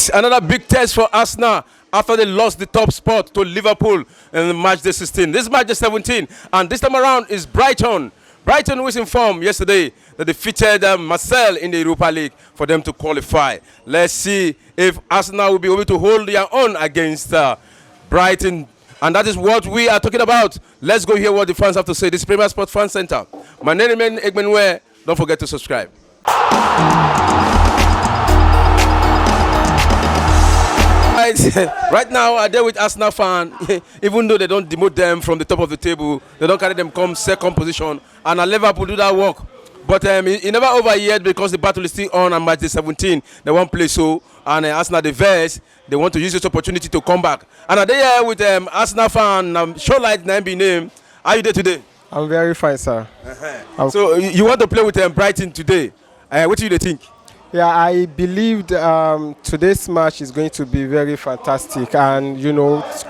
It's another big test for Arsenal after they lost the top spot to Liverpool in match day 16. This match day 17, and this time around is Brighton. Brighton was informed yesterday that they defeated Marseille in the Europa League for them to qualify. Let's see if Arsenal will be able to hold their own against Brighton. And that is what we are talking about. Let's go hear what the fans have to say. This is Premier Sport Fan Center. My name is Egmenwe. Don't forget to subscribe. Right now, I deal with Arsenal fan. Even though they don't demote them from the top of the table, they don't carry them come second position, and Liverpool do that work. But it never over yet because the battle is still on. And match day 17, they won't play so, and Arsenal the verse. They want to use this opportunity to come back. And they here with Arsenal fan Showlight'S name. How are you there today? I'm very fine, sir. So you want to play with Brighton today? What do you think? Yeah, I believed today's match is going to be very fantastic, and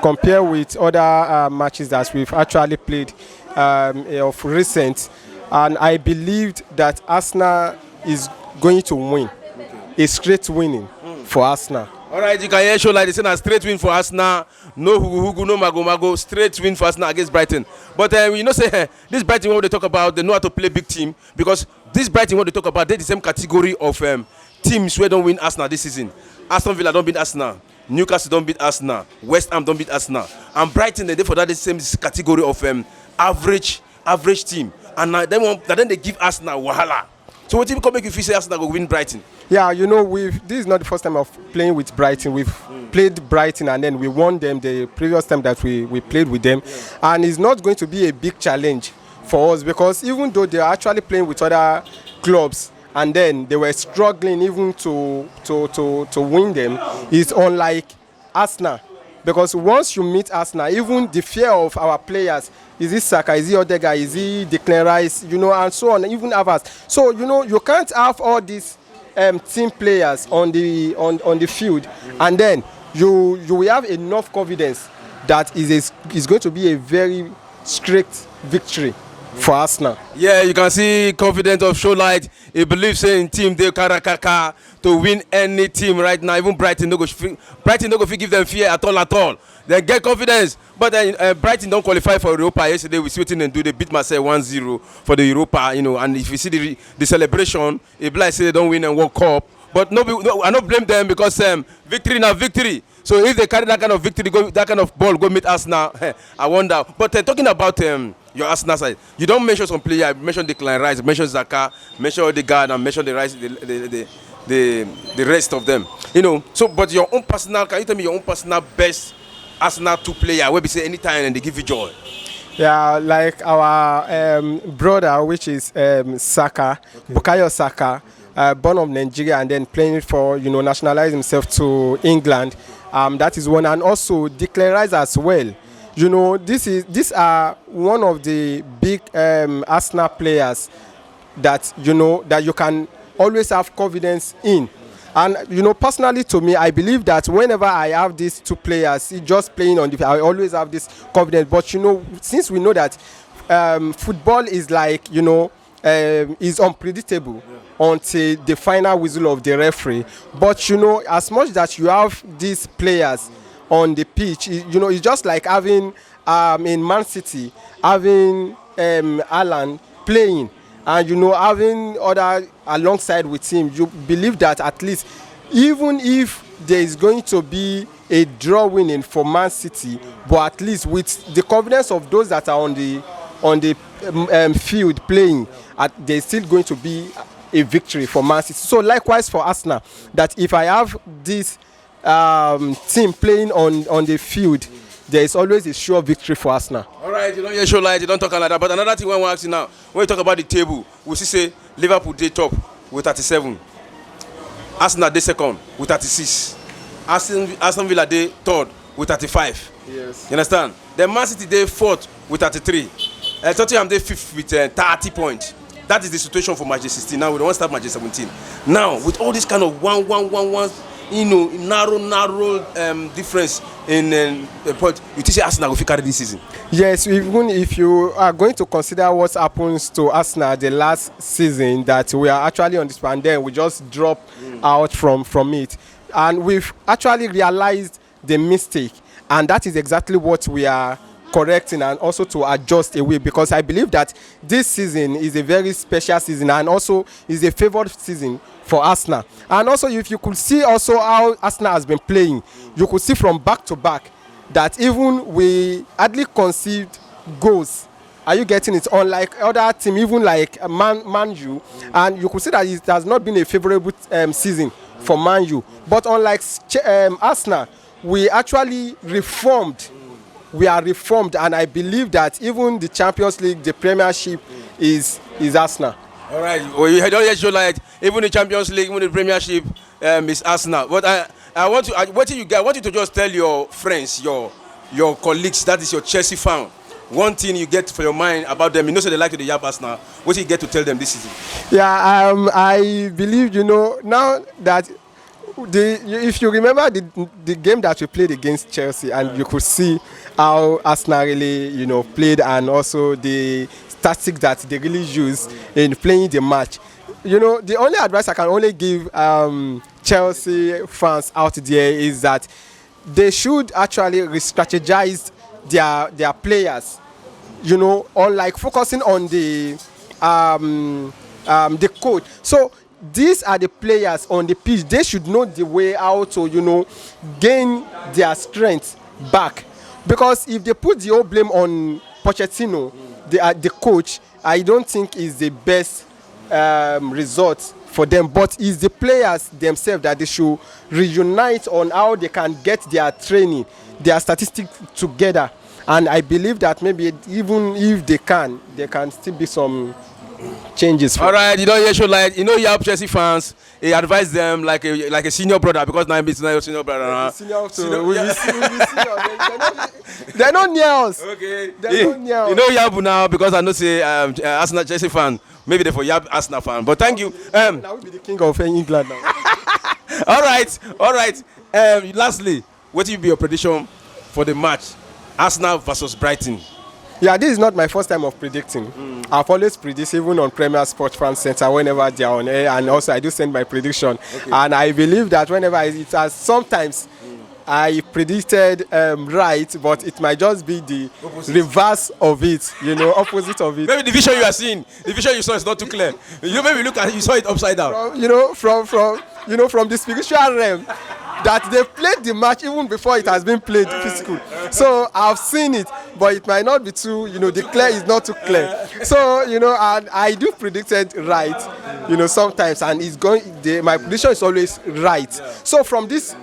compare with other matches that we've actually played of recent, and I believed that Arsenal is going to win, a straight winning for Arsenal. All right, you can hear Showlight'S saying a straight win for Arsenal. No hugu, no mago, straight win for Arsenal against Brighton. But say this Brighton, what they talk about, they know how to play big team, because this Brighton, what they talk about, they're the same category of teams who don't win Arsenal this season. Aston Villa don't beat Arsenal. Newcastle don't beat Arsenal. West Ham don't beat Arsenal. And Brighton, they for that the same category of average team. And then they give Arsenal wahala. So what if make you feel say Arsenal will win Brighton? Yeah, this is not the first time of playing with Brighton. We've played Brighton and then we won them the previous time that we played with them. Yeah. And it's not going to be a big challenge for us, because even though they're actually playing with other clubs and then they were struggling even to win them, it's unlike Arsenal. Because once you meet Arsenal, even the fear of our players, is he Saka, is he Odega, is he Declan Rice, and so on, even others. So, you can't have all these team players on the field, and then you will have enough confidence that is going to be a very strict victory for Arsenal. Yeah, you can see confidence of Showlight'S. He believes in team they karakaka to win any team right now. Even Brighton no go give them fear at all. They get confidence. But Brighton don't qualify for Europa. Yesterday we see what they do. They beat Marseille 1-0 for the Europa. And if you see the celebration, it like say they don't win and World Cup. But no, I don't blame them, because victory now victory. So if they carry that kind of victory, that kind of ball, go meet Arsenal, I wonder. But talking about your Arsenal side, you don't mention some player. You mention Declan Rice, mention Zaka, mention Odegaard, and mention the rest of them. So but your own personal, can you tell me your own personal best Arsenal 2 player where we say anytime and they give you joy? Yeah, like our brother, which is Saka, okay. Bukayo Saka, born of Nigeria and then playing for, nationalize himself to England. That is one, and also Declan Rice as well. These are one of the big Arsenal players that that you can always have confidence in. And personally to me, I believe that whenever I have these 2 players just playing on the field, I always have this confidence. But since we know that football is like is unpredictable until the final whistle of the referee. But as much that you have these players on the pitch, it's just like having in Man City having Alan playing, and having other alongside with him. You believe that at least, even if there is going to be a draw winning for Man City, but at least with the confidence of those that are on the field playing, there's still going to be a victory for Man City. So likewise for Arsenal, that if I have this team playing on the field, there is always a sure victory for Arsenal. All right, you don't hear Showlight'S, you don't talk like that. But another thing I want to ask you now, when you talk about the table, we say Liverpool day top with 37, Arsenal day second with 36, Aston Villa day third with 35. Yes. You understand? Then Man City day fourth with 33. Tottenham day fifth with 30 points. That is the situation for match day 16. Now we don't start match day 17. Now with all this kind of one, narrow difference in the point, you think Arsenal will carry this season? Yes, even if you are going to consider what happens to Arsenal the last season, that we are actually on this, and then we just drop out from it. and we've actually realized the mistake, and that is exactly what we are correcting and also to adjust away, because I believe that this season is a very special season and also is a favored season for Arsenal. And also, if you could see also how Arsenal has been playing, you could see from back to back that even we hardly conceded goals. Are you getting it? Unlike other team, even like Man U, and you could see that it has not been a favorable season for Man U. But unlike Arsenal, we actually reformed. We are reformed, and I believe that even the Champions League, the Premiership, is Arsenal. All right. Well, you don't yet show like even the Champions League, even the Premiership is Arsenal. But I want you to just tell your friends, your colleagues, that is your Chelsea fan, one thing you get for your mind about them. You know, so they like to the yap Arsenal. What you get to tell them this season? Yeah, I believe, now that if you remember the game that we played against Chelsea, and you could see how Arsenal really, played, and also the tactics that they really used in playing the match. The only advice I can only give Chelsea fans out there is that they should actually re-strategize their players, unlike focusing on the coach. So these are the players on the pitch. They should know the way how to, gain their strength back. Because if they put the whole blame on Pochettino, the coach, I don't think is the best result for them. But it's the players themselves that they should reunite on how they can get their training, their statistics together. And I believe that maybe even if there can still be some changes. All right, you don't hear Showlight. You have Chelsea fans. He advised them like a senior brother, because now he's not your senior brother. They're not near us. Okay. They're not near us. Yabu now, because I know say Arsenal Chelsea fan. Maybe they're for Yab Arsenal fan. But thank you. Now will be the king of England now. All right. Lastly, what will be your prediction for the match, Arsenal versus Brighton? Yeah, this is not my first time of predicting. I've always predicted, even on Premier Sports Fan Center, whenever they are on air, and also I do send my prediction. Okay. And I believe that whenever it has, sometimes I predicted right, but it might just be the reverse of it, opposite of it. Maybe the vision you are seeing, the vision you saw is not too clear. Maybe you saw it upside down. From the spiritual realm, that they played the match even before it has been played physical. So I've seen it, but it might not be too, the clear is not too clear. So, and I do predicted right, sometimes, and my prediction is always right. So from this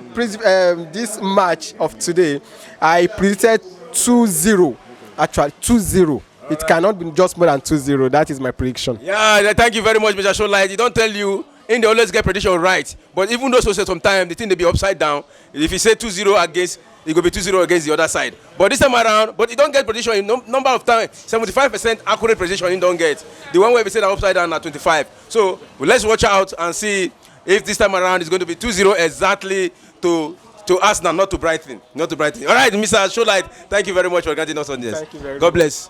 match of today, I predicted 2-0, actually 2-0. It cannot be just more than 2-0. That is my prediction. Yeah, thank you very much, Mr. Showlight. They don't tell you, they always get prediction right. But even though sometimes the thing they be upside down. If you say 2-0 against, it will be 2-0 against the other side. But this time around, you don't get prediction in number of times. 75% accurate prediction you don't get. The one where we say that upside down at 25. So let's watch out and see if this time around it's going to be 2-0 exactly to Arsenal, not to Brighton. All right, Mr. Showlight, thank you very much for getting us on this. Thank you very much. God bless.